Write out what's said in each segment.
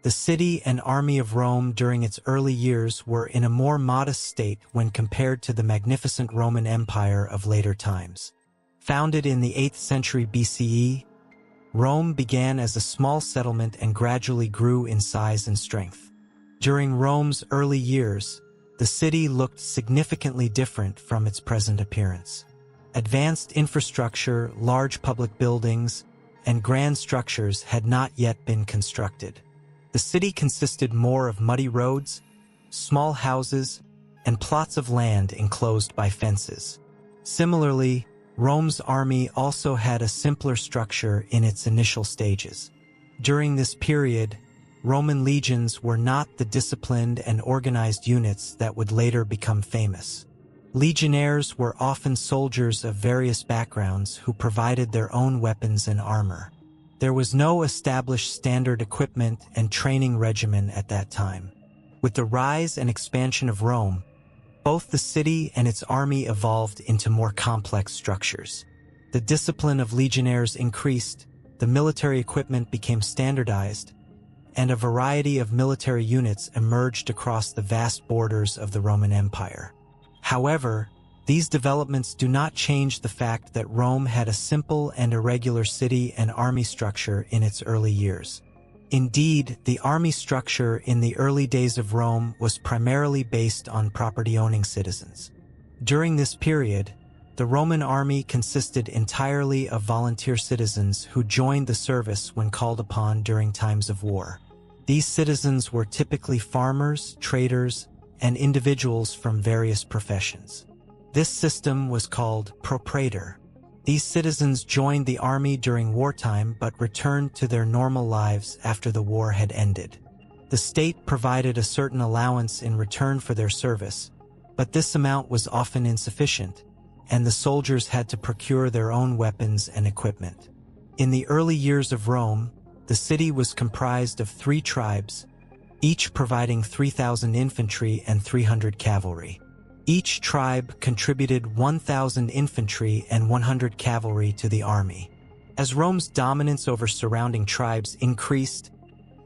The city and army of Rome during its early years were in a more modest state when compared to the magnificent Roman Empire of later times. Founded in the 8th century BCE, Rome began as a small settlement and gradually grew in size and strength. During Rome's early years, the city looked significantly different from its present appearance. Advanced infrastructure, large public buildings, and grand structures had not yet been constructed. The city consisted more of muddy roads, small houses, and plots of land enclosed by fences. Similarly, Rome's army also had a simpler structure in its initial stages. During this period, Roman legions were not the disciplined and organized units that would later become famous. Legionnaires were often soldiers of various backgrounds who provided their own weapons and armor. There was no established standard equipment and training regimen at that time. With the rise and expansion of Rome, both the city and its army evolved into more complex structures. The discipline of legionnaires increased, the military equipment became standardized, and a variety of military units emerged across the vast borders of the Roman Empire. However, these developments do not change the fact that Rome had a simple and irregular city and army structure in its early years. Indeed, the army structure in the early days of Rome was primarily based on property-owning citizens. During this period, the Roman army consisted entirely of volunteer citizens who joined the service when called upon during times of war. These citizens were typically farmers, traders, and individuals from various professions. This system was called propraetor. These citizens joined the army during wartime but returned to their normal lives after the war had ended. The state provided a certain allowance in return for their service, but this amount was often insufficient, and the soldiers had to procure their own weapons and equipment. In the early years of Rome, the city was comprised of 3 tribes, each providing 3,000 infantry and 300 cavalry. Each tribe contributed 1,000 infantry and 100 cavalry to the army. As Rome's dominance over surrounding tribes increased,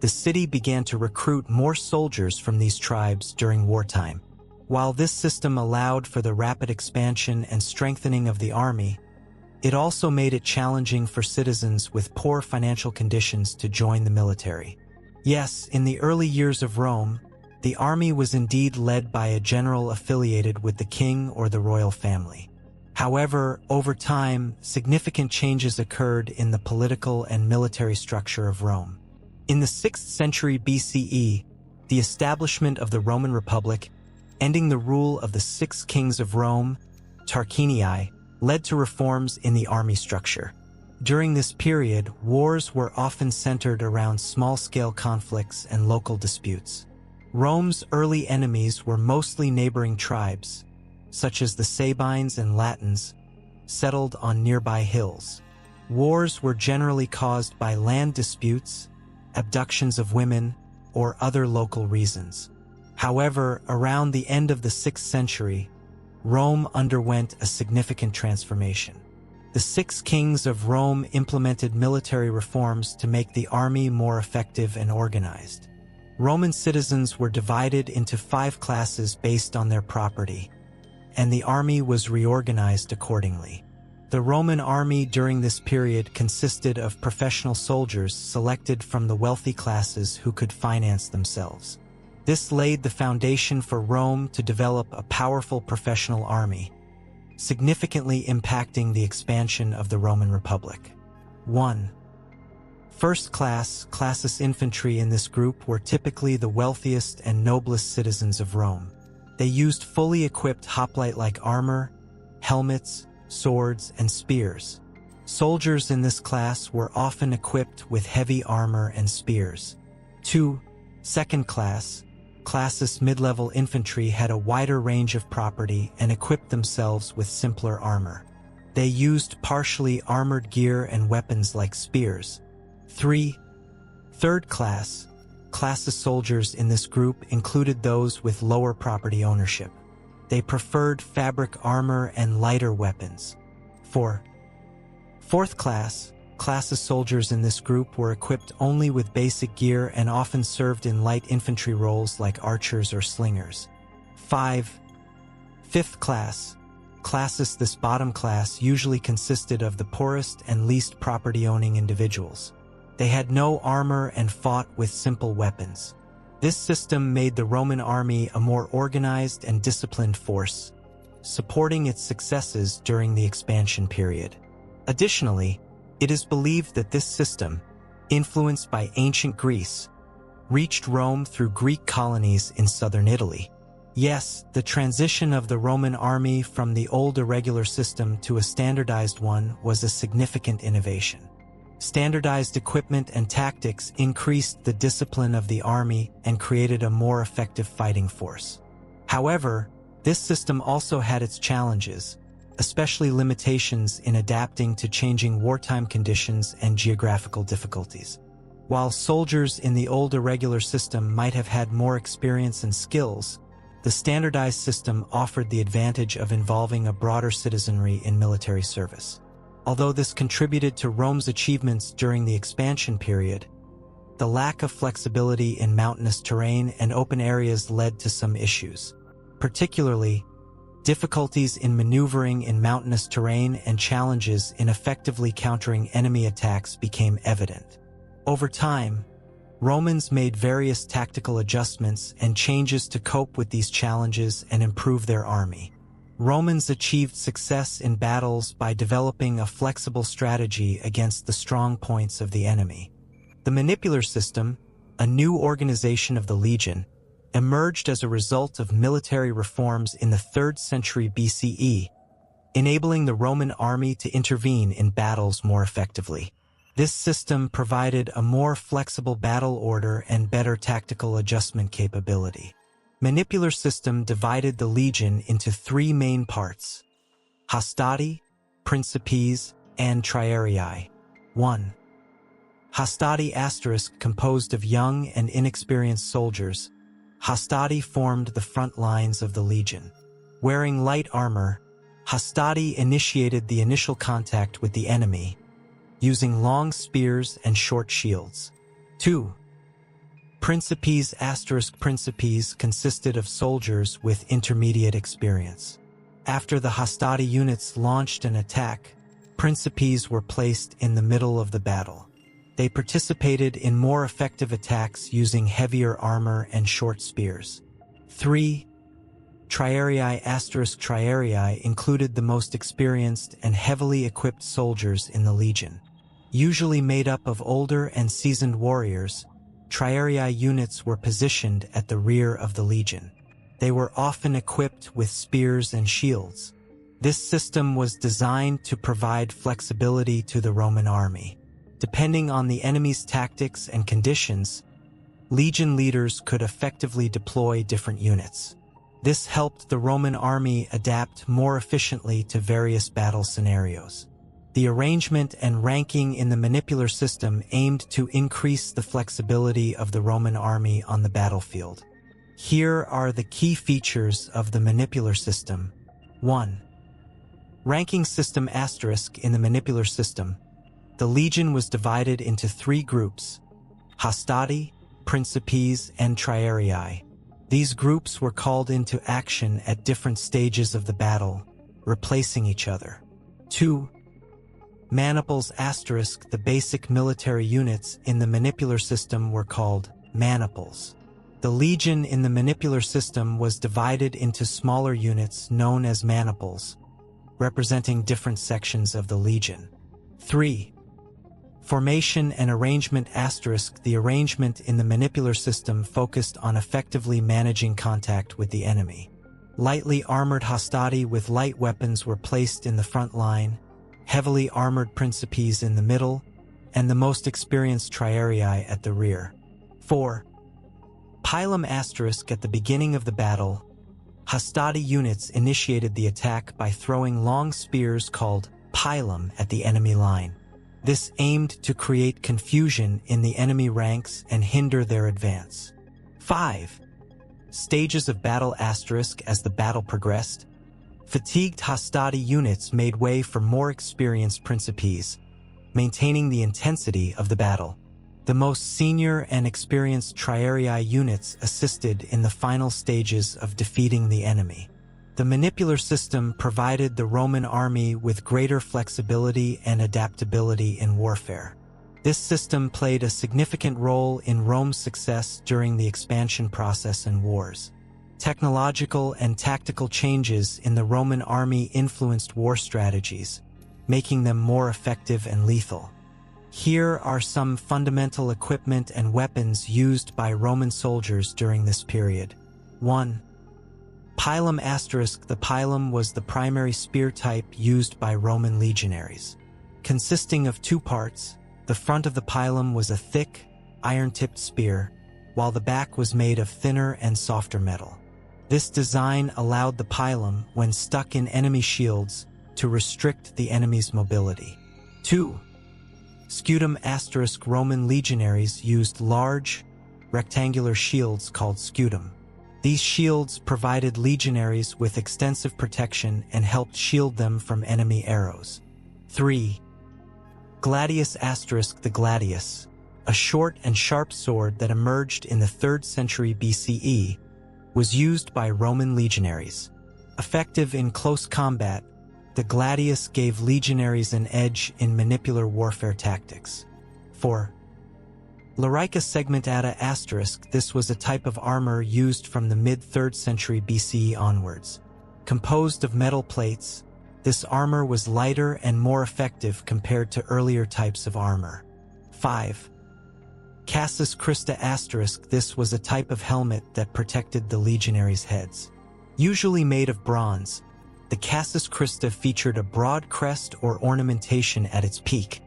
the city began to recruit more soldiers from these tribes during wartime. While this system allowed for the rapid expansion and strengthening of the army, it also made it challenging for citizens with poor financial conditions to join the military. Yes, in the early years of Rome, the army was indeed led by a general affiliated with the king or the royal family. However, over time, significant changes occurred in the political and military structure of Rome. In the 6th century BCE, the establishment of the Roman Republic, ending the rule of the 6 kings of Rome, Tarquinii, led to reforms in the army structure. During this period, wars were often centered around small-scale conflicts and local disputes. Rome's early enemies were mostly neighboring tribes, such as the Sabines and Latins, settled on nearby hills. Wars were generally caused by land disputes, abductions of women, or other local reasons. However, around the end of the 6th century, Rome underwent a significant transformation. The 6 kings of Rome implemented military reforms to make the army more effective and organized. Roman citizens were divided into 5 classes based on their property, and the army was reorganized accordingly. The Roman army during this period consisted of professional soldiers selected from the wealthy classes who could finance themselves. This laid the foundation for Rome to develop a powerful professional army, significantly impacting the expansion of the Roman Republic. 1. First class, classis infantry in this group were typically the wealthiest and noblest citizens of Rome. They used fully equipped hoplite-like armor, helmets, swords, and spears. Soldiers in this class were often equipped with heavy armor and spears. 2. Second class, classis mid-level infantry had a wider range of property and equipped themselves with simpler armor. They used partially armored gear and weapons like spears. 3. Third class, classis soldiers in this group included those with lower property ownership. They preferred fabric armor and lighter weapons. 4. Fourth class, classes soldiers in this group were equipped only with basic gear and often served in light infantry roles like archers or slingers. 5. Fifth class. Classes. This bottom class usually consisted of the poorest and least property-owning individuals. They had no armor and fought with simple weapons. This system made the Roman army a more organized and disciplined force, supporting its successes during the expansion period. Additionally, it is believed that this system, influenced by ancient Greece, reached Rome through Greek colonies in southern Italy. Yes, the transition of the Roman army from the old irregular system to a standardized one was a significant innovation. Standardized equipment and tactics increased the discipline of the army and created a more effective fighting force. However, this system also had its challenges, especially limitations in adapting to changing wartime conditions and geographical difficulties. While soldiers in the old irregular system might have had more experience and skills, the standardized system offered the advantage of involving a broader citizenry in military service. Although this contributed to Rome's achievements during the expansion period, the lack of flexibility in mountainous terrain and open areas led to some issues. Particularly, difficulties in maneuvering in mountainous terrain and challenges in effectively countering enemy attacks became evident. Over time, Romans made various tactical adjustments and changes to cope with these challenges and improve their army. Romans achieved success in battles by developing a flexible strategy against the strong points of the enemy. The manipular system, a new organization of the legion, emerged as a result of military reforms in the 3rd century BCE, enabling the Roman army to intervene in battles more effectively. This system provided a more flexible battle order and better tactical adjustment capability. Manipular system divided the legion into 3 main parts: hastati, principes, and triarii. 1. Hastati * composed of young and inexperienced soldiers. Hastati formed the front lines of the legion. Wearing light armor, hastati initiated the initial contact with the enemy, using long spears and short shields. 2. Principes * Principes consisted of soldiers with intermediate experience. After the hastati units launched an attack, principes were placed in the middle of the battle. They participated in more effective attacks using heavier armor and short spears. 3. Triarii * Triarii included the most experienced and heavily equipped soldiers in the legion. Usually made up of older and seasoned warriors, triarii units were positioned at the rear of the legion. They were often equipped with spears and shields. This system was designed to provide flexibility to the Roman army. Depending on the enemy's tactics and conditions, legion leaders could effectively deploy different units. This helped the Roman army adapt more efficiently to various battle scenarios. The arrangement and ranking in the manipular system aimed to increase the flexibility of the Roman army on the battlefield. Here are the key features of the manipular system. 1. Ranking system * In the manipular system, the legion was divided into 3 groups: hastati, principes, and triarii. These groups were called into action at different stages of the battle, replacing each other. 2. Maniples * The basic military units in the manipular system were called maniples. The legion in the manipular system was divided into smaller units known as maniples, representing different sections of the legion. 3. Formation and arrangement * The arrangement in the manipular system focused on effectively managing contact with the enemy. Lightly armored hastati with light weapons were placed in the front line, heavily armored principes in the middle, and the most experienced triarii at the rear. 4. Pilum * At the beginning of the battle, hastati units initiated the attack by throwing long spears called pilum at the enemy line. This aimed to create confusion in the enemy ranks and hinder their advance. 5. Stages of battle * As the battle progressed, fatigued hastati units made way for more experienced principes, maintaining the intensity of the battle. The most senior and experienced triarii units assisted in the final stages of defeating the enemy. The manipular system provided the Roman army with greater flexibility and adaptability in warfare. This system played a significant role in Rome's success during the expansion process and wars. Technological and tactical changes in the Roman army influenced war strategies, making them more effective and lethal. Here are some fundamental equipment and weapons used by Roman soldiers during this period. 1. Pilum ***. The pilum was the primary spear type used by Roman legionaries. Consisting of two parts, the front of the pilum was a thick, iron-tipped spear, while the back was made of thinner and softer metal. This design allowed the pilum, when stuck in enemy shields, to restrict the enemy's mobility. 2. Scutum ***. Roman legionaries used large, rectangular shields called scutum. These shields provided legionaries with extensive protection and helped shield them from enemy arrows. 3. Gladius ***. The gladius, a short and sharp sword that emerged in the 3rd century BCE, was used by Roman legionaries. Effective in close combat, the gladius gave legionaries an edge in manipular warfare tactics. 4. Larica segmentata ***. This was a type of armor used from the mid-3rd century BCE onwards. Composed of metal plates, this armor was lighter and more effective compared to earlier types of armor. 5. Cassus Christa ***. This was a type of helmet that protected the legionaries' heads. Usually made of bronze, the Cassus Christa featured a broad crest or ornamentation at its peak,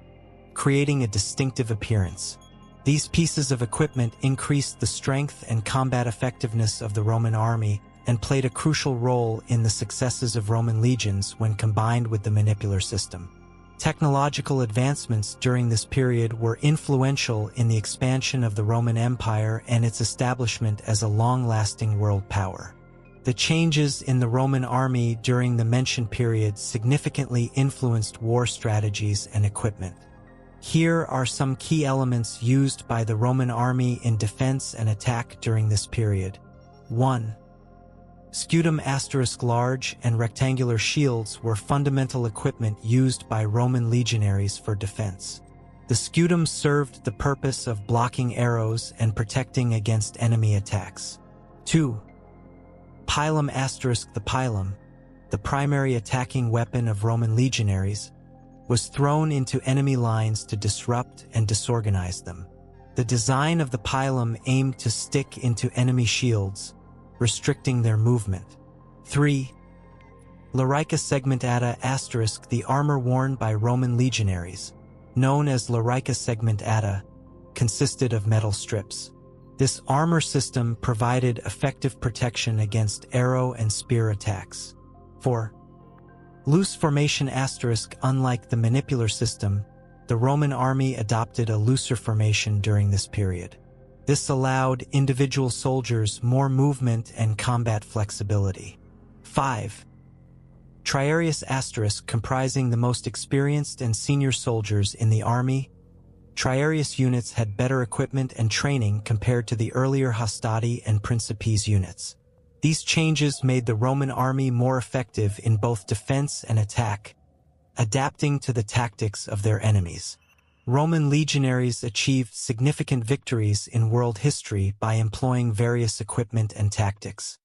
creating a distinctive appearance. These pieces of equipment increased the strength and combat effectiveness of the Roman army and played a crucial role in the successes of Roman legions when combined with the manipular system. Technological advancements during this period were influential in the expansion of the Roman Empire and its establishment as a long-lasting world power. The changes in the Roman army during the mentioned period significantly influenced war strategies and equipment. Here are some key elements used by the Roman army in defense and attack during this period. 1. Scutum ***. Large and rectangular shields were fundamental equipment used by Roman legionaries for defense. The scutum served the purpose of blocking arrows and protecting against enemy attacks. 2. Pilum ***. The pilum, the primary attacking weapon of Roman legionaries, was thrown into enemy lines to disrupt and disorganize them. The design of the pilum aimed to stick into enemy shields, restricting their movement. 3. Larica segmentata ***. The armor worn by Roman legionaries, known as larica segmentata, consisted of metal strips. This armor system provided effective protection against arrow and spear attacks. 4. Loose formation ***. Unlike the manipular system, the Roman army adopted a looser formation during this period. This allowed individual soldiers more movement and combat flexibility. 5. Triarius ***. Comprising the most experienced and senior soldiers in the army, Triarius units had better equipment and training compared to the earlier Hastati and Principes units. These changes made the Roman army more effective in both defense and attack, adapting to the tactics of their enemies. Roman legionaries achieved significant victories in world history by employing various equipment and tactics.